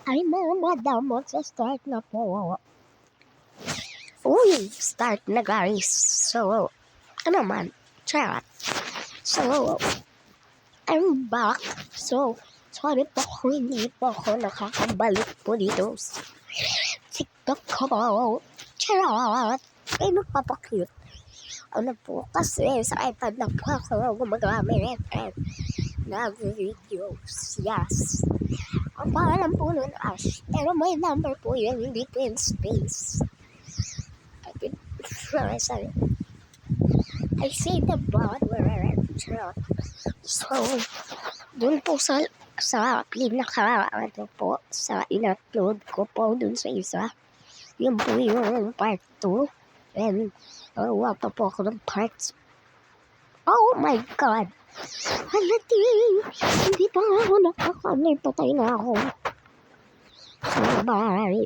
Ay mga madam, magsa-start na po. Uy, start na guys. So, ano man, chat. So, I'm back. So, sorry po kung hindi po ako nakakabalik po dito sa TikTok ko. Charot! Ay, magpapakute. Ano po, kasi sa iPad na po ako gumagamit nag-videos. Yes. Ang pangalan po nun Ash, pero may number po yun, hindi po in space. Sorry. I say the bad word. So, dun po sa pinaka, ano po, sa in-upload ko po dun sa isa, yun po yung part 2. And, wala pa po ako ng parts. Oh my God! Hindi pa ako nakakalimutan na ako. So, bye!